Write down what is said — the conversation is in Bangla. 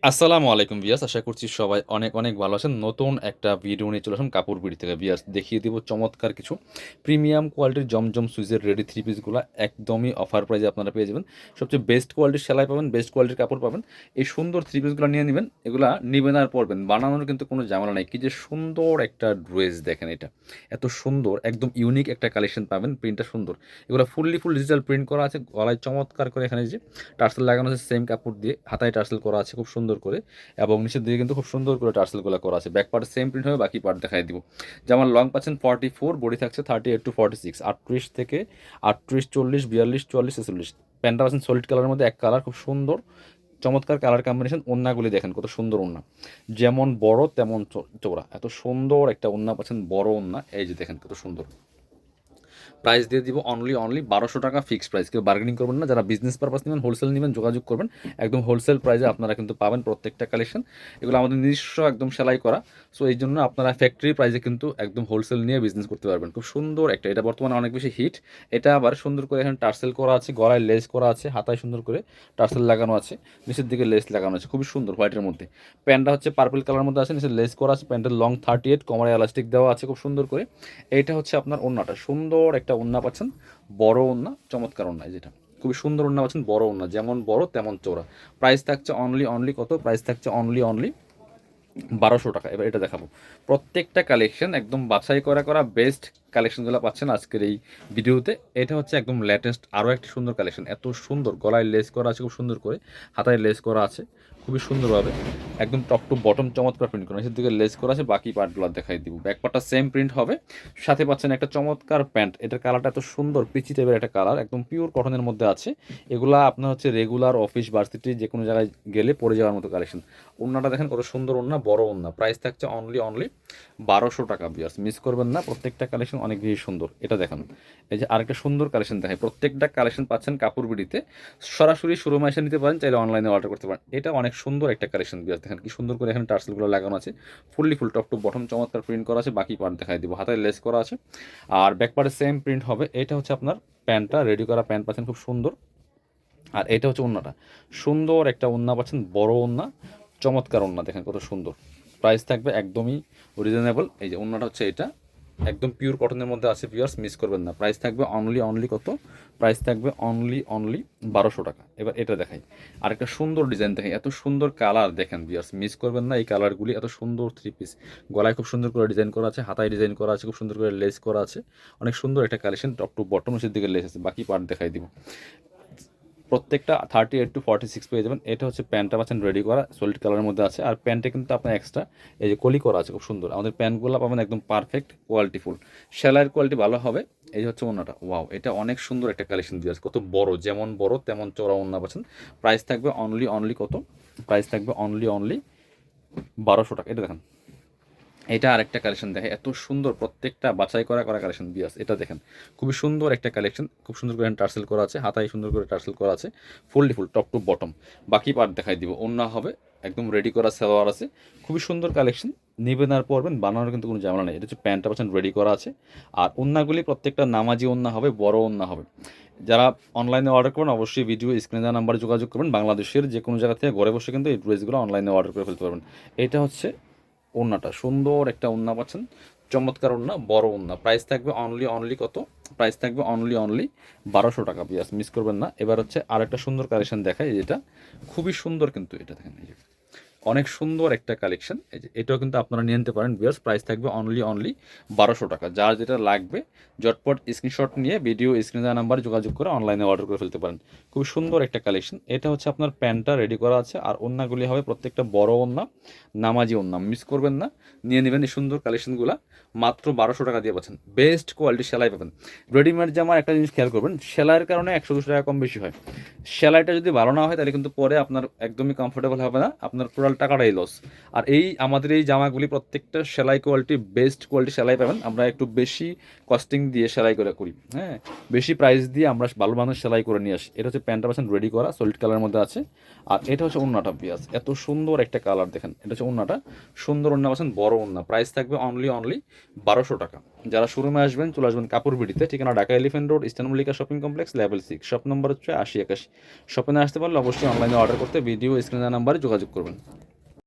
আসসালামু আলাইকুম ভিউয়ার্স, আশা করছি সবাই অনেক অনেক ভালো আছেন। নতুন একটা ভিডিও নিয়ে চলে আসলাম কাপড় বিড়ি থেকে। ভিউয়ার্স, দেখিয়ে দিব চমৎকার কিছু প্রিমিয়াম কোয়ালিটির জমজম সুইজের রেডি থ্রি পিসগুলো একদমই অফার প্রাইজে আপনারা পেয়ে যাবেন। সবচেয়ে বেস্ট কোয়ালিটির সেলাই পাবেন, বেস্ট কোয়ালিটির কাপড় পাবেন। এই সুন্দর থ্রি পিসগুলো নিয়ে নেবেন, এগুলা নিবেন আর পরবেন, বানানোর কিন্তু কোনো ঝামেলা নাই। কি যে সুন্দর একটা ড্রেস দেখেন, এটা এত সুন্দর, একদম ইউনিক একটা কালেকশন পাবেন, প্রিন্টটা সুন্দর। এগুলো ফুল ডিজিটাল প্রিন্ট করা আছে, গলায় চমৎকার করে এখানে যে টার্সেল লাগানো আছে সেম কাপড় দিয়ে, হাতায় টার্সেল করা আছে খুব সুন্দর করে, এবং নিচের দিকে কিন্তু খুব সুন্দর করে টার্সেলগুলো করা আছে। ব্যাক পার্ট সেম প্রিন্ট হবে, বাকি পার্ট দেখাই দিব। যেমন লং পাচ্ছেন 44, বডি থাকছে 38 to 46, 38 থেকে 38, 40, 42, 44, 46। প্যান্টটা পাচ্ছেন সলিড কালারের মধ্যে, এক কালার, খুব সুন্দর চমৎকার কালার কম্বিনেশন। ওন্নাগুলি দেখেন কত সুন্দর ওন্না, যেমন বড় তেমন চওড়া, এত সুন্দর একটা ওন্না পাচ্ছেন, বড় ওন্না। এই যে দেখেন কত সুন্দর। প্রাইস দিয়ে দিব অনলি 1200 টাকা ফিক্সড প্রাইস। কেউ বার্গেনিং করবেন না। যারা বিজনেস পারপাস নেবেন, হোলসেল নেবেন, যোগাযোগ করবেন। একদম হোলসেল প্রাইসে আপনারা কিন্তু পাবেন প্রত্যেকটা কালেকশন। এগুলো আমাদের নিজস্ব একদম সেলাই করা। সো এই জন্য আপনারা ফ্যাক্টরি প্রাইসে কিন্তু একদম হোলসেল নিয়ে বিজনেস করতে পারবেন। খুব সুন্দর একটা, এটা বর্তমানে অনেক বেশি হিট। এটা আবার সুন্দর করে এখানে টার্সেল করা আছে, গলায় লেস করা আছে, হাতায় সুন্দর করে টার্সেল লাগানো আছে, নিচের দিকে লেস লাগানো আছে, খুবই সুন্দর হোয়াইটের মধ্যে। প্যান্টটা হচ্ছে পার্পল কালার মধ্যে আছে, নিচে লেস করা আছে। প্যান্টের লং 38, কোমরে এলাস্টিক দেওয়া আছে খুব সুন্দর করে। এইটা হচ্ছে আপনার ওন্নাটা, সুন্দর একটা ওন্না পাচ্ছেন, বড় ওন্না, চমৎকার ওন্না। যেটা খুবই সুন্দর ওন্না পাচ্ছেন, বড় ওন্না, যেমন বড় তেমন চওড়া। প্রাইস থাকছে অনলি কত? প্রাইস থাকছে অনলি 1200 টাকা। এবার এটা দেখাবো প্রত্যেকটা কালেকশন একদম বাছাই করা বেস্ট কালেকশনগুলো পাচ্ছেন আজকের এই ভিডিওতে। এটা হচ্ছে একদম লেটেস্ট আরও একটি সুন্দর কালেকশন, এত সুন্দর, গলায় লেস করা আছে খুব সুন্দর করে, হাতায় লেস করা আছে খুবই সুন্দরভাবে, একদম টপ টু বটম চমৎকার প্রিন্ট করা, নিচের দিকে লেস করা আছে। বাকি পার্টগুলো দেখাই দিব। ব্যাক পার্টটা সেম প্রিন্ট হবে, সাথে পাচ্ছেন একটা চমৎকার প্যান্ট। এটার কালারটা এত সুন্দর, পিচি টাইপের একটা কালার, একদম পিওর কটনের মধ্যে আছে। এগুলা আপনার হচ্ছে রেগুলার অফিস, ভার্সিটি, যে কোনো জায়গায় গেলে পরে যাওয়ার মতো কালেকশন। ওন্নাটা দেখেন কত সুন্দর ওন্না, বড় ওন্না। প্রাইস থাকছে অনলি 1200 টাকা। বিয়ার্স, মিস করবেন না, প্রত্যেকটা কালেকশন অনেক বেশি সুন্দর। এটা দেখেন, এই যে আরেকটা সুন্দর কালেকশন দেখায়। প্রত্যেকটা কালেকশন পাচ্ছেন কাপড় বিডিতে, সরাসরি শোরুমে এসে নিতে পারেন, চাইলে অনলাইনে অর্ডার করতে পারেন। এটা অনেক সুন্দর একটা কালেকশন। বিয়ার্স দেখেন কি সুন্দর করে এখানে টার্সেলগুলো লাগানো আছে, ফুল টপ টু বটম চমৎকার প্রিন্ট করা আছে। বাকি পার্ট দেখাই দিব, হাতায় লেস করা আছে, আর ব্যাক পার্টে সেম প্রিন্ট হবে। এটা হচ্ছে আপনার প্যান্টটা, রেডি করা প্যান্ট পাচ্ছেন খুব সুন্দর। আর এটা হচ্ছে ওন্নাটা, সুন্দর একটা ওন্না পাচ্ছেন, বড় ওন্না, চমৎকার ওন্না, দেখেন কত সুন্দর। প্রাইস থাকবে একদমই রিজনেবল। এই যে ওন্নাটা হচ্ছে এটা, একদম পিওর কটনের মধ্যে আছে। ভিউয়ার্স, মিস করবেন না। প্রাইস থাকবে অনলি কত? প্রাইস থাকবে অনলি 1200 টাকা। এবার এটা দেখাই, আরেকটা সুন্দর ডিজাইন দেখাই, এত সুন্দর কালার দেখেন। ভিউয়ার্স, মিস করবেন না এই কালারগুলি, এত সুন্দর থ্রি পিস। গলায় খুব সুন্দর করে ডিজাইন করা আছে, হাতায় ডিজাইন করা আছে, খুব সুন্দর করে লেস করা আছে, অনেক সুন্দর একটা কালেকশন। টপ টু বটম নিচের দিকে লেস আছে। বাকি পার্ট দেখাই দিব। প্রত্যেকটা 38 to 46 পেয়ে যাবেন। এটা হচ্ছে প্যান্টটা পাচ্ছেন রেডি করা, সলিড কালারের মধ্যে আছে। আর প্যান্টে কিন্তু আপনার এক্সট্রা এই যে কলি করা আছে, খুব সুন্দর। আমাদের প্যান্টগুলো পাবেন একদম পারফেক্ট কোয়ালিটিফুল, সেলাইয়ের কোয়ালিটি ভালো হবে। এই হচ্ছে ওন্নাটা, ওয়াও, এটা অনেক সুন্দর একটা কালেকশন দিয়ে আছে, কত বড়, যেমন বড় তেমন চওড়া ওন্না পাচ্ছেন। প্রাইস থাকবে অনলি কত? প্রাইস থাকবে অনলি 1200 টাকা। এটা দেখেন, এটা আরেকটা কালেকশন দেখে, এত সুন্দর, প্রত্যেকটা বাছাই করা কালেকশন। বিয়াস, এটা দেখেন খুবই সুন্দর একটা কালেকশন, খুব সুন্দর করে টার্সেল করা আছে, হাতায় সুন্দর করে টার্সেল করা আছে, ফুল টপ টু বটম। বাকি পার্ট দেখাই দিব। ওন্না হবে একদম রেডি করা, সালোয়ার আছে, খুবই সুন্দর কালেকশন। নিবেন আর পরবেন, বানানোর কিন্তু কোনো ঝামেলা নেই। এটা হচ্ছে প্যান্টটা পাচ্ছেন রেডি করা আছে। আর ওন্নাগুলি প্রত্যেকটা নামাজি ওন্না হবে, বড় ওন্না হবে। যারা অনলাইনে অর্ডার করবেন, অবশ্যই ভিডিও স্ক্রিনে দেওয়া নাম্বারে যোগাযোগ করবেন। বাংলাদেশের যে কোনো জায়গা থেকে ঘরে বসে কিন্তু এই ড্রেসগুলো অনলাইনে অর্ডার করে ফেলতে পারবেন। এটা হচ্ছে ওন্নাটা, সুন্দর একটা ওন্না পাচ্ছেন, চমৎকার ওন্না, বড় ওন্না। প্রাইস থাকবে অনলি কত? প্রাইস থাকবে অনলি 1200 টাকা। বিয়াস, মিস করবেন না। এবার হচ্ছে আরেকটা সুন্দর কালেকশন দেখায়, যেটা খুবই সুন্দর, কিন্তু এটা দেখেন, এই যে অনেক সুন্দর একটা কালেকশন। এই যে এটাও কিন্তু আপনারা নিয়ে নিতে পারেন। বিয়ার্স, প্রাইস থাকবে অনলি 1200 টাকা। যার যেটা লাগবে ঝটপট স্ক্রিনশট নিয়ে ভিডিও স্ক্রিনে দেওয়া নাম্বারে যোগাযোগ করে অনলাইনে অর্ডার করে ফেলতে পারেন। খুব সুন্দর একটা কালেকশন। এটা হচ্ছে আপনার প্যান্টটা রেডি করা আছে, আর ওন্নাগুলি হবে প্রত্যেকটা বড় ওন্না, নামাজি ওন্না। মিস করবেন না, নিয়ে নেবেন এই সুন্দর কালেকশনগুলো। মাত্র 1200 টাকা দিয়ে পাচ্ছেন, বেস্ট কোয়ালিটি সেলাই পাবেন। রেডিমেড জামার একটা জিনিস খেয়াল করবেন, সেলাইয়ের কারণে 100-200 টাকা কম বেশি হয়। সেলাইটা যদি ভালো না হয়, তাহলে কিন্তু পরে আপনার একদমই কমফোর্টেবল হবে না, আপনার টোটাল টাকাটাই লস। আর এই আমাদের এই জামাগুলি প্রত্যেকটা সেলাই কোয়ালিটি, বেস্ট কোয়ালিটি সেলাই পাবেন। আমরা একটু বেশি কস্টিং দিয়ে সেলাই করি, হ্যাঁ, বেশি প্রাইস দিয়ে আমরা ভালো মানুষ সেলাই করে নিয়ে আসি। এটা হচ্ছে প্যান্টটা পাচ্ছেন রেডি করা, সলিড কালারের মধ্যে আছে। আর এটা হচ্ছে ওড়নাটা বিয়াস, এত সুন্দর একটা কালার দেখেন, এটা হচ্ছে ওড়নাটা, সুন্দর ওড়না পাচ্ছেন, বড় ওড়না, প্রাইস থাকবে অনলি 1200 টাকা। যারা শোরুমে আসবেন চলে আসবেন কাপড় বিডিতে, ঠিকানা Dhaka elephant road, eastern Mallika shopping complex, level 6, shop number হচ্ছে 80 81। শপে না আসতে পারলে অবশ্যই অনলাইনে অর্ডার করতে ভিডিও স্ক্রিনের নাম্বারে যোগাযোগ করবেন।